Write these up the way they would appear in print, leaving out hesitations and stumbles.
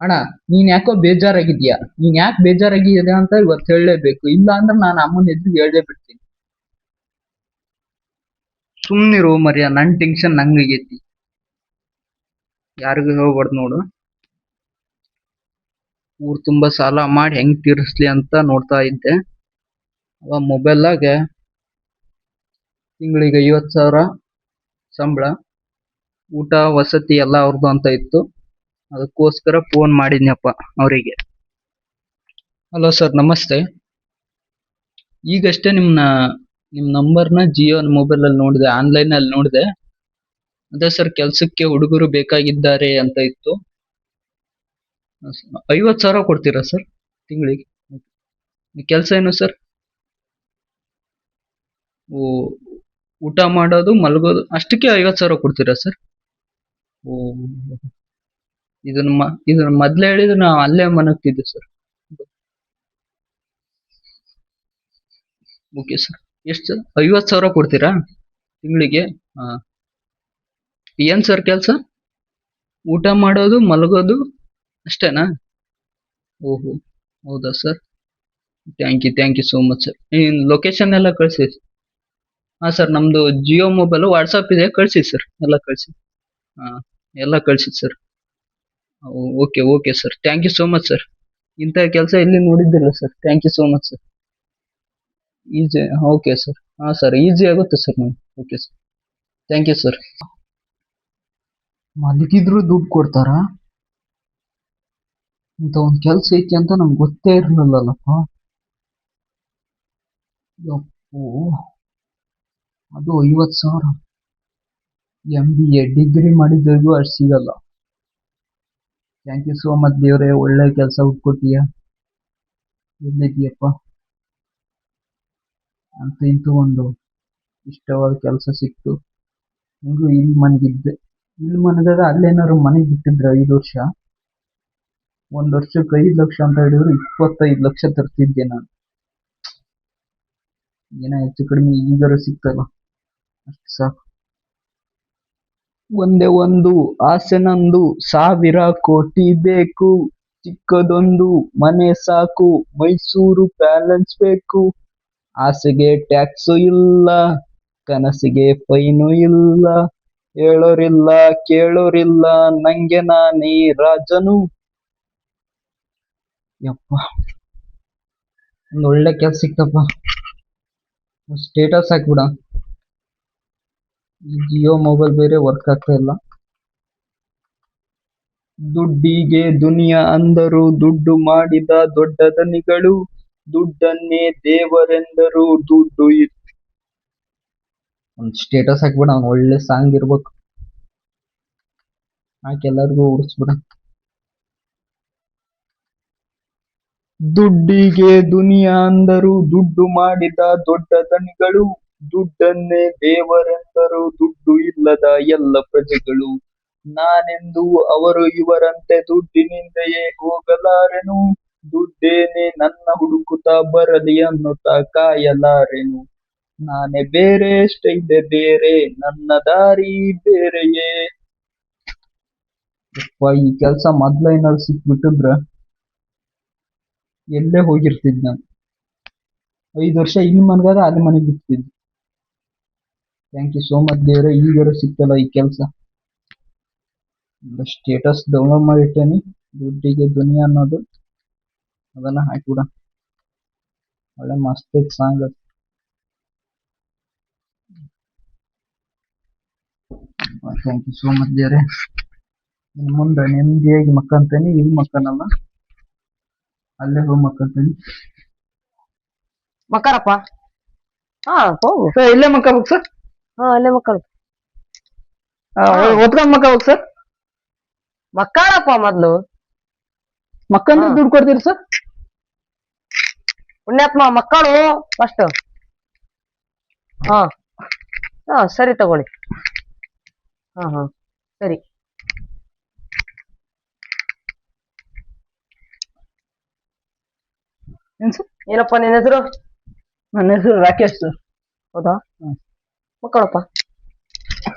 ಅಣ್ಣ, ನೀನ್ ಯಾಕೋ ಬೇಜಾರಾಗಿದ್ಯಾ? ನೀನ್ ಯಾಕೆ ಬೇಜಾರಾಗಿದ್ಯಾ ಅಂತ ಇವತ್ತು ಹೇಳಲೇಬೇಕು. ಇಲ್ಲ ಅಂದ್ರೆ ನಾನು ಅಮ್ಮನ ಎದುರು ಹೇಳೇ ಬಿಡ್ತೀನಿ. ಸುಮ್ನಿರು ಮರ್ಯ, ನನ್ ಟೆನ್ಷನ್ ನಂಗಾಗೈತಿ. ಯಾರಿಗೂ ಹೇಳ್ಬಾರ್ದು ನೋಡು. ಊರ್ ತುಂಬಾ ಸಾಲ ಮಾಡಿ ಹೆಂಗ್ ತೀರಿಸ್ಲಿ ಅಂತ ನೋಡ್ತಾ ಇದ್ದೆ. ಅವ ಮೊಬೈಲ್ನಾಗ ತಿಂಗಳಿಗೆ 50,000 ಸಂಬಳ, ಊಟ ವಸತಿ ಎಲ್ಲ ಅವ್ರದ್ದು ಅಂತ ಇತ್ತು. ಅದಕ್ಕೋಸ್ಕರ ಫೋನ್ ಮಾಡಿದ್ನಪ್ಪ ಅವರಿಗೆ. ಹಲೋ ಸರ್, ನಮಸ್ತೆ. ಈಗಷ್ಟೇ ನಿಮ್ ನಂಬರ್ನ ಜಿಯೋ ಮೊಬೈಲ್ ಅಲ್ಲಿ ನೋಡಿದೆ, ಆನ್ಲೈನ್ ಅಲ್ಲಿ ನೋಡಿದೆ. ಅದೇ ಸರ್, ಕೆಲ್ಸಕ್ಕೆ ಹುಡುಗರು ಬೇಕಾಗಿದ್ದಾರೆ ಅಂತ ಇತ್ತು. 50,000 ಕೊಡ್ತೀರಾ ಸರ್ ತಿಂಗಳಿಗೆ? ಕೆಲಸ ಏನು ಸರ್? ಓ, ಊಟ ಮಾಡೋದು ಮಲಗೋದು ಅಷ್ಟಕ್ಕೆ 50,000 ಕೊಡ್ತೀರಾ ಸರ್? ಓ, ಇದನ್ನ ಮೊದ್ಲೇ ಹೇಳಿದ್ರೆ ನಾವು ಅಲ್ಲೇ ಮನಗ್ತಿದ್ದೆ ಸರ್. Okay sir. ಎಷ್ಟು ಸರ್? 50,000 ಕೊಡ್ತೀರಾ ತಿಂಗಳಿಗೆ? ಹಾ. ಏನ್ ಸರ್ ಕೆಲಸ? ಊಟ ಮಾಡೋದು ಮಲಗೋದು ಅಷ್ಟೇನಾ? ಓಹೋ, ಹೌದಾ sir? Thank you so much sir. Location ಎಲ್ಲ ಕಳಿಸಿ. ಹಾ ಸರ್, ನಮ್ದು ಜಿಯೋ ಮೊಬೈಲ್ ವಾಟ್ಸಪ್ ಇದೆ, ಕಳಿಸಿ ಸರ್. ಎಲ್ಲ ಕಳಿಸಿ. ಹಾ, ಎಲ್ಲ ಕಳಿಸಿ sir. Okay sir, thank you so much sir. ಇಂಥ ಕೆಲಸ ಎಲ್ಲಿ ನೋಡಿದ್ದಿಲ್ಲ sir. Thank you so much sir. Easy. Okay sir. ಹಾ ಸರ್, ಈಜಿ ಆಗುತ್ತೆ ಸರ್ ನೀವು. Okay sir, thank you sir. ಮಲಗಿದ್ರು ದುಡ್ಡು ಕೊಡ್ತಾರಾ? ಇಂಥ ಒಂದು ಕೆಲಸ ಐತಿ ಅಂತ ನಮ್ಗೆ ಗೊತ್ತೇ ಇರಲಿಲ್ಲಲ್ಲಪ್ಪ. ಯಪ್ಪೋ, ಅದು 50,000. MBA ಡಿಗ್ರಿ ಮಾಡಿದವ್ರಿಗೂ ಅಷ್ಟು ಸಿಗಲ್ಲ. ಥ್ಯಾಂಕ್ ಯು ಸೋ ಮಚ್ ದೇವ್ರೆ, ಒಳ್ಳೆ ಕೆಲಸ ಹುಡ್ಕೊಟ್ಟಿಯ. ಎಲ್ಲಿದ್ಯಪ್ಪ? ಅಂತ ಇಂತೂ ಒಂದು ಇಷ್ಟವಾದ ಕೆಲಸ ಸಿಕ್ತು. ಹೆಂಗು ಇಲ್ಲಿ ಮನಗಿದ್ದೆ. ಇಲ್ಲಿ ಮನಗದ ಅಲ್ಲೇನಾದ್ರು ಮನೆಗೆ ಬಿಟ್ಟಿದ್ರೆ 5 ವರ್ಷ, 1 ವರ್ಷಕ್ಕೆ 5 ಲಕ್ಷ ಅಂತ ಹೇಳಿದ್ರು 25 ಲಕ್ಷ ತರ್ತಿದ್ದೆ ನಾನು. ಏನೋ ಹೆಚ್ಚು ಕಡಿಮೆ ಈಗಾರು ಸಿಕ್ತಲ್ಲ, ಅಷ್ಟು ಸಾಕು. ಒಂದೇ ಒಂದು ಆಸೆ ನಂದು, 1,000 ಕೋಟಿ ಬೇಕು. ಚಿಕ್ಕದೊಂದು ಮನೆ ಸಾಕು, ಮೈಸೂರು ಪ್ಯಾಲೇಸ್ ಬೇಕು. ಆಸೆಗೆ ಟ್ಯಾಕ್ಸು ಇಲ್ಲ, ಕನಸಿಗೆ ಫೈನು ಇಲ್ಲ. ಹೇಳೋರಿಲ್ಲ ಕೇಳೋರಿಲ್ಲ, ನಂಗೆ ನಾನೇ ರಾಜನು. ಯಪ್ಪ, ಒಂದು ಒಳ್ಳೆ ಕೆಲ್ಸ ಸಿಕ್ತಪ್ಪ. ಸ್ಟೇಟಸ್ ಹಾಕ್ಬಿಡ. ಈ ಜಿಯೋ ಮೊಬೈಲ್ ಬೇರೆ ವರ್ಕ್ ಆಗ್ತಾ ಇಲ್ಲ. ದುಡ್ಡಿಗೆ ದುನಿಯಾ ಅಂದರು, ದುಡ್ಡು ಮಾಡಿದ ದೊಡ್ಡ ಧನಿಗಳು. ದುಡ್ಡನ್ನೇ ದೇವರೆಂದರು, ದುಡ್ಡು ಒಂದು ಸ್ಟೇಟಸ್ ಹಾಕ್ಬಿಡ. ಅವ್ನು ಒಳ್ಳೆ ಸಾಂಗ್ ಇರ್ಬೇಕು, ಹಾಕಿ ಎಲ್ಲರಿಗೂ ಉಡಿಸ್ಬಿಡ. ದುಡ್ಡಿಗೆ ದುನಿಯಾ ಅಂದರು, ದುಡ್ಡು ಮಾಡಿದ ದೊಡ್ಡ ಧನಿಗಳು. ದುಡ್ಡನ್ನೇ ದೇವರೆಂದರು, ದುಡ್ಡು ಇಲ್ಲದ ಎಲ್ಲ ಪ್ರಜೆಗಳು. ನಾನೆಂದು ಅವರು ಇವರಂತೆ ದುಡ್ಡಿನಿಂದೆಯೇ ಹೋಗಲಾರೆನು. ದುಡ್ಡೇನೆ ನನ್ನ ಹುಡುಕುತ್ತಾ ಬರಲಿ ಅನ್ನುತ್ತಾ ಕಾಯಲಾರೆನು. ನಾನೇ ಬೇರೆ, ಸ್ಟೈಲೆ ಬೇರೆ, ನನ್ನ ದಾರಿ ಬೇರೆಯೇ. ಈ ಕೆಲ್ಸ ಮೊದ್ಲೈನಲ್ಲಿ ಸಿಕ್ಬಿಟ್ಟಿದ್ರ ಎಲ್ಲೇ ಹೋಗಿರ್ತಿದ್ ನಾನು. 5 ವರ್ಷ ಇಲ್ಲಿ ಮನ್ಗಾದ ಅಲ್ಲಿ ಮನೆಗೆ ಬಿಡ್ತಿದ್ದೆ. ಥ್ಯಾಂಕ್ ಯು ಸೋ ಮಚ್ ದೇವ್ರೆ, ಈಗಾರು ಸಿಕ್ತಲ್ಲ ಈ ಕೆಲ್ಸ. ಸ್ಟೇಟಸ್ ಡೌನ್ಲೋಡ್ ಮಾಡಿಟ್ಟೇನಿ, ದುಡ್ಡಿಗೆ ದುನಿಯಾ ಅನ್ನೋದು. ಅದನ್ನ ಹಾಕಿಬಿಡ. ಒಳ್ಳೆ ಮಸ್ತ್ ಐತ್ ಸಾಂಗ್ ಅದು. ಥ್ಯಾಂಕ್ ಯು ಸೋ ಮಚ್ ದೇವ್ರೆ. ಇನ್ ಮುಂದೆ ನೆಮ್ಮದಿಯಾಗಿ ಮಕ್ಕಂತೇನಿ. ಇಲ್ಲಿ ಮಕ್ಕನಲ್ಲ, ಅಲ್ಲೇ ಹೋಗಿ ಮಕ್ಕಂತೇನಿ. ಮಕ್ಕಳಪ್ಪ. ಹಾ, ಹೋಗು. ಸರ್, ಇಲ್ಲೇ ಮಕ್ಕಬೇಕು ಸರ್? ಹಾ, ಅಲ್ಲೇ ಮಕ್ಕಳು. ಹೊತ್ಕೊಂಡ್ ಮಕ್ಕಬೇಕು ಸರ್? ಮಕ್ಕಳಪ್ಪ ಮೊದ್ಲು. ಮಕ್ಕಂದ್ರೆ ದುಡ್ಡು ಕೊಡ್ತೀರಿ ಸರ್? ಪುಣ್ಯಾತ್ಮ, ಮಕ್ಕಳು ಫಸ್ಟ್. ಹಾ ಹಾ, ಸರಿ ತಗೊಳ್ಳಿ. ಹಾ, ಸರಿ. ಏನ್ ಸರ್? ಏನಪ್ಪ ನಿನ್ನ ಹೆಸರು? ನನ್ನ ಹೆಸರು ರಾಕೇಶ್ ಸರ್. ಹೌದಾ? ಮಕ್ಕಳಪ್ಪ.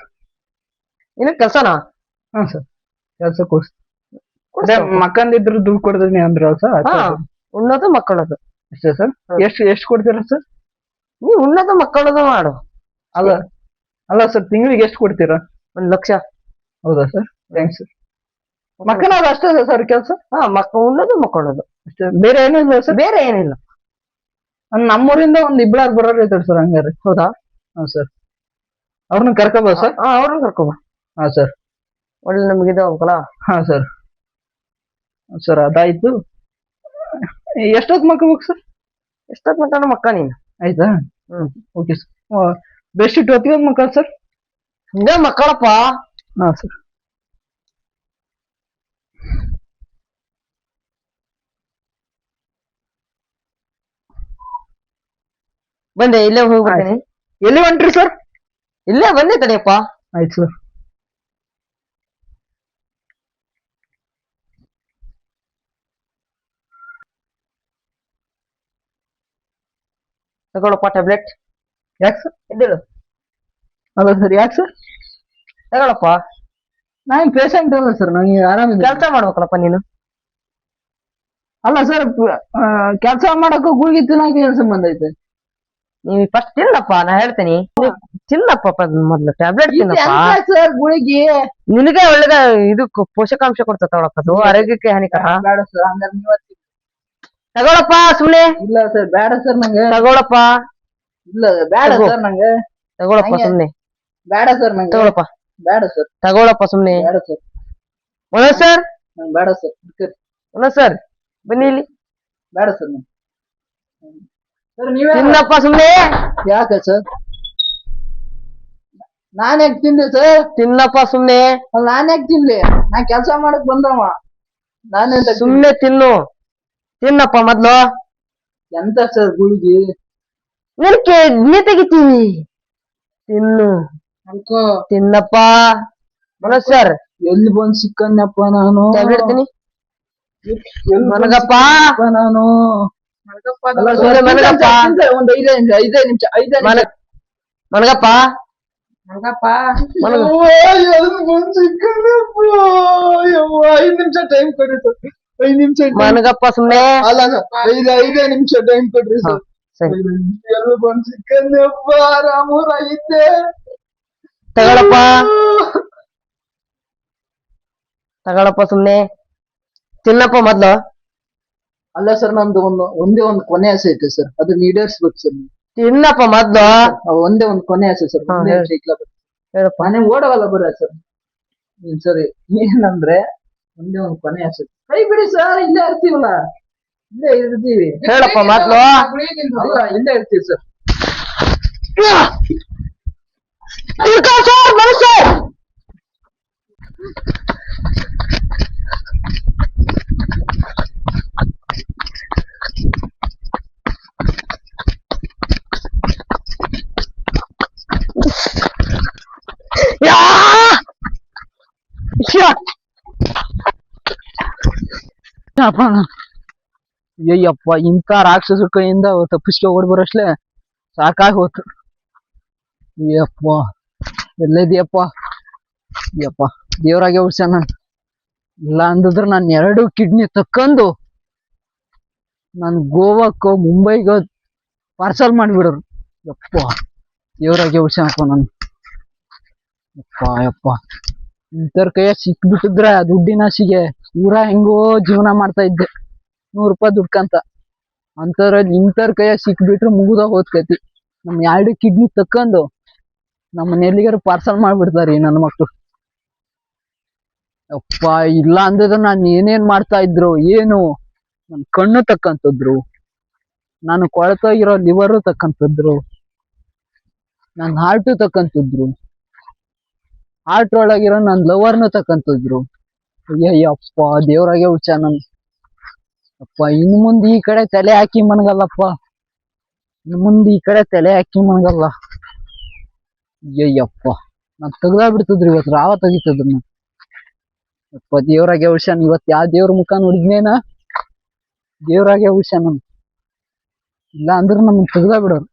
ಏನ ಕೆಲ್ಸನಾ? ಹಾ ಸರ್, ಕೆಲಸ ಕೊಡ್ಸಿ. ಮಕ್ಕಂದಿದ್ರು ದುಡ್ಡು ಕೊಡ್ತೀನಿ ಅಂದ್ರ ಸರ್ ಹಾ ಉಣ್ಣೋದು ಮಕ್ಕಳದು ಅಷ್ಟೇ ಸರ್ ಎಷ್ಟು ಕೊಡ್ತೀರಾ ಸರ್ ನೀವ್ ಉಣ್ಣೋದು ಮಕ್ಕಳದು ಮಾಡು ಅಲ್ಲ ಅಲ್ಲ ಸರ್ ತಿಂಗಳಿಗೆ ಎಷ್ಟು ಕೊಡ್ತೀರಾ 1,00,000. ಹೌದಾ ಸರ್ ಥ್ಯಾಂಕ್ಸ್ ಸರ್ ಮಕ್ಕಳಾದ ಅಷ್ಟೇ ಸರ್ ಕೆಲಸ ಹಾ ಉಣ್ಣೋದು ಮಕ್ಕಳದು ಅಷ್ಟೇ ಬೇರೆ ಏನಿಲ್ಲ ಸರ್ ಬೇರೆ ಏನಿಲ್ಲ. ನಮ್ಮೂರಿಂದ ಒಂದ್ ಇಬ್ಬರಾರು ಬರೋರು ಇರ್ತಾರೆ ಸರ್ ಹಂಗಾರೆ ಹೌದಾ ಹಾ ಸರ್ ಅವ್ರನ್ನ ಕರ್ಕೋಬೋದು ಸರ್ ಹಾ ಅವ್ರನ್ನ ಕರ್ಕೊಬ ಹಾ ಸರ್ ಒಳ್ಳೆ ನಮ್ಗಿದೆ ಹೋಗಲ್ಲ. ಹಾ ಸರ್ ಸರ್ ಅದಾಯ್ತು ಎಷ್ಟೊತ್ತು ಮಕ್ಕಬೇಕು ಸರ್ ಎಷ್ಟೊತ್ ಮಕ್ಕಳು ಮಕ್ಕ ನೀನು ಆಯ್ತಾ ಓಕೆ ಸರ್ ಬೆಸ್ಟ್ ಹೊತ್ತಿಗೆ ಮಕ್ಕಳು ಸರ್ ಹಿಂಗ ಮಕ್ಕಳಪ್ಪ. ಹಾ ಸರ್ ಬಂದೆ ಇಲ್ಲೇ ಹೋಗಿ ಬರ್ತೀನಿ. ಎಲ್ಲಿ ಹೊಂಟ್ರಿ ಸರ್ ಇಲ್ಲೇ ಬಂದೆ ತಡಿಯಪ್ಪ. ಆಯ್ತು ಸರ್ ತಗೊಳಪ್ಪ ಟ್ಯಾಬ್ಲೆಟ್. ಯಾಕೆ ಸರ್ ಎದ್ದೇಳು ಅಲ್ಲ ಸರ್ ಯಾಕೆ ಸರ್ ತಗೊಳಪ್ಪ. ನಾನು ಪೇಷಂಟ್ ಅಲ್ಲ ಸರ್ ನಂಗೆ ಆರಾಮಿದೆ. ಕೆಲಸ ಮಾಡ್ಬೇಕಲ್ಲಪ್ಪ ನೀನು. ಅಲ್ಲ ಸರ್ ಕೆಲಸ ಮಾಡಕ್ಕೂ ಗುಳಿಗೆ ತಿನ್ನಕ್ಕೆ ಏನ್ ಸಂಬಂಧ ಐತೆ ನೀವ್ ಫಸ್ಟ್ ತಿನ್ನಪ್ಪ ನಾ ಹೇಳ್ತೀನಿ. ತಿನ್ನಪ್ಪ ಮೊದ್ಲು ಟ್ಯಾಬ್ಲೆಟ್ ತಿನ್ನಪ್ಪ. ಸರ್ ಗುಳಿಗೆ ನಿನಗೆ ಒಳ್ಳೇದ ಇದು ಪೋಷಕಾಂಶ ಕೊಡ್ತ ತಗೊಳಪ್ಪ ಅದು ಆರೋಗ್ಯಕ್ಕೆ ಹಾನಿಕರ. ಬೇಡ ಸರ್ ಹಂಗಾರೆ ನೀವೇ ತಗೊಳಪ್ಪ ಸುಮ್ನೆ. ಇಲ್ಲ ಸರ್ ಬೇಡ ಸರ್ ನಂಗೆ ತಗೊಳಪ್ಪ. ಇಲ್ಲ ಬೇಡ ಸರ್ ನಂಗೆ ತಗೊಳಪ್ಪ ಸುಮ್ನೆ. ಬೇಡ ಸರ್ ನಂಗೆ ತಗೊಳಪ್ಪ. ಬೇಡ ಸರ್ ತಗೊಳಪ್ಪ ಸುಮ್ನೆ. ಬೇಡ ಸರ್ ಮನೋಜ್ ಸರ್ ನಂಗೆ ಬೇಡ ಸರ್ ಮನೋಜ್ ಸರ್ ಬನ್ನಿ ಇಲ್ಲಿ. ಬೇಡ ಸರ್ ಸರ್ ನೀವೇ ತಿನ್ನಪ್ಪ ಸುಮ್ನೆ. ಯಾಕೆ ಸರ್ ನಾನ್ ಯಾಕೆ ತಿಂದೆ ಸರ್ ತಿನ್ನಪ್ಪ ಸುಮ್ನೆ. ನಾನ್ ಯಾಕೆ ತಿನ್ಲಿ ನಾ ಕೆಲ್ಸ ಮಾಡಕ್ ಬಂದವ ನಾನೆಂತ ಸುಮ್ನೆ ತಿನ್ನು. ತಿನ್ನಪ್ಪ ಮೊದ್ಲು. ಎಂತ ಸರ್ ಗುಳಿಗೆ ನಿನಗೆ ನೀ ತೆಗಿತೀನಿ. ತಿನ್ನು ಅನ್ಕೋ ತಿನ್ನಪ್ಪ. ಮನೋಜ್ ಸರ್ ಎಲ್ಲಿ ಬಂದ್ ಸಿಕ್ಕನ್ನಪ್ಪ ನಾನು ಟ್ಯಾಬ್ಲೆಟ್ ತಿನ್ನಿ. ಎಲ್ಲಿ ಬಂದ್ ಮನಗಪ್ಪ. ಸಿಕ್ಕನ್ನಪ್ಪ ನಾನು ಅಲ್ಲ ಸರ್, ಮನಗಪ್ಪ. ಒಂದ್ ಐದೇ ನಿಮಿಷ ಮನಗಪ್ಪ. ಮನಗಪ್ಪ ಮನಗ. ಎಲ್ಲಿ ಬಂದ್ ಸಿಕ್ಕನ್ನಪ್ಪ 5 ನಿಮಿಷ ಟೈಮ್ ಕೊಡಿ ಸರ್ 5 ನಿಮಿಷ ಮನಗಪ್ಪ ಸುಮ್ನೆ. ಅಲ್ಲ ಸರ್ ಐದೇ ನಿಮಿಷ ಟೈಮ್ ಕೊಡ್ರಿ ಸರ್ ಸರಿ ಎಲ್ಲಿ ಬಂದ್ ಸಿಕ್ಕನ್ನಪ್ಪ ರಾಮೂರ ಇದ್ದೆ ತಗೊಳಪ್ಪ. ತಗೊಳಪ್ಪ ಸುಮ್ನೆ. ತಿನ್ನಪ್ಪ ಮೊದ್ಲು. ಅಲ್ಲ ಸರ್ ನಂದು ಒಂದೇ ಒಂದು ಕೊನೆ ಆಸೆ ಐತೆ ಸರ್ ಅದನ್ನ ಈಡೇರಿಸ್ಬೇಕು ಸರ್ ತಿನ್ನಪ್ಪ ಮೊದ್ಲು. ಒಂದೇ ಒಂದು ಕೊನೆ ಆಸೆ ಸರ್ ಹೇಳಪ್ಪ. ಮನೆ ಓಡವಲ್ಲ ಬರ ಸರ್ ಸರಿ ಏನಂದ್ರೆ ಒಂದೇ ಒಂದು ಕೊನೆ ಆಸೆ ಕೈ ಬಿಡಿ ಸರ್ ಇಲ್ಲೇ ಇರ್ತೀವಲ್ಲ ಇಲ್ಲೇ ಇರ್ತೀವಿ ಹೇಳಪ್ಪ ಮೊದ್ಲು. ಅಲ್ಲ ಇಲ್ಲೇ ಇರ್ತೀವಿ ಸರ್ ಮನುಷ್ಯ ಅಯ್ಯಪ್ಪ ಇಂಥ ರಾಕ್ಷಸ ಕೈಯಿಂದ ತಪ್ಪಿಸ್ಕೊ ಓಡ್ ಬರೋಷ್ಲೆ ಸಾಕಾಗಿ ಹೋತು ಅಯ್ಯಪ್ಪ ಎಲ್ಲದಿಯಪ್ಪ ಅಯ್ಯಪ್ಪ ದೇವ್ರಾಗೆ ಉಳ್ಸ್ಯಾನ ನಾನು ಇಲ್ಲ ಅಂದಿದ್ರೆ ನಾನು 2 ಕಿಡ್ನಿ ತಕ್ಕೊಂಡು ನಾನು ಗೋವಾಕ್ಕೋ ಮುಂಬೈಗೋ ಪಾರ್ಸಲ್ ಮಾಡಿಬಿಡೋರು ಯಪ್ಪ ದೇವ್ರಾಗೆ ಉಳ್ಸ್ಯಾನಪ್ಪ ನಾನು ಯಪ್ಪ ಇಂಥವ್ರ ಕೈಯ ಸಿಕ್ಬಿಟ್ಟಿದ್ರೆ ದುಡ್ಡಿನ ಆಸೆಗೆ ಪೂರಾ ಹೆಂಗೋ ಜೀವನ ಮಾಡ್ತಾ ಇದ್ದೆ 100 ರೂಪಾಯಿ ದುಡ್ಕಂತ ಅಂತವ್ರಲ್ಲಿ ಇಂಥವ್ರ ಕೈಯ ಸಿಕ್ಬಿಟ್ರೆ ಮುಗಿದ ಹೋದ್ಕೈತಿ ನಮ್ 2 ಕಿಡ್ನಿ ತಕ್ಕೊಂಡು ನಮ್ಮನ್ನ ಎಲ್ಲಿಗಾರು ಪಾರ್ಸಲ್ ಮಾಡ್ಬಿಡ್ತಾರಿ ನನ್ನ ಮಕ್ಳು ಅಪ್ಪ ಇಲ್ಲ ಅಂದಿದ್ರೆ ನಾನು ಏನೇನ್ ಮಾಡ್ತಾ ಇದ್ರು ಏನು ನನ್ ಕಣ್ಣು ತಕ್ಕಂತದ್ರು ನಾನು ಕೊಳ್ತೋಗಿರೋ ಲಿವರು ತಕ್ಕಂತದ್ರು ನನ್ನ ಹಾರ್ಟು ತಕ್ಕಂತಿದ್ರು ಹಾರ್ಟ್ ಒಳಗಿರೋ ನನ್ ಲವರ್ನು ತಕ್ಕಂತಿದ್ರು ಅಯ್ಯಯ್ಯಪ್ಪ ದೇವ್ರಾಗೆ ಹುಚ್ಚ ನನ್ ಅಪ್ಪ ಇನ್ ಮುಂದೆ ಈ ಕಡೆ ತಲೆ ಹಾಕಿ ಮನ್ಗಲ್ಲಪ್ಪ ಇನ್ ಮುಂದೆ ಈ ಕಡೆ ತಲೆ ಹಾಕಿ ಮನ್ಗಲ್ಲ ಅಯ್ಯಯ್ಯಪ್ಪ ನಾನ್ ತೆಗ್ದಾಬಿಡ್ತಿದ್ರು ಇವತ್ತು ರಾವ ತೆಗಿತಿದ್ರು ಅಪ್ಪ ದೇವ್ರಾಗೆ ಉಳ್ಸ್ಯಾನ ಇವತ್ ಯಾವ ದೇವ್ರ ಮುಖ ನೋಡಿದ್ನೇನ ದೇವ್ರಾಗೆ ಉಳ್ಸ್ಯಾನ ನನ್ ಇಲ್ಲ ಅಂದ್ರೆ ನಮ್ಮನ್ ತೆಗ್ದಾಬಿಡೋರು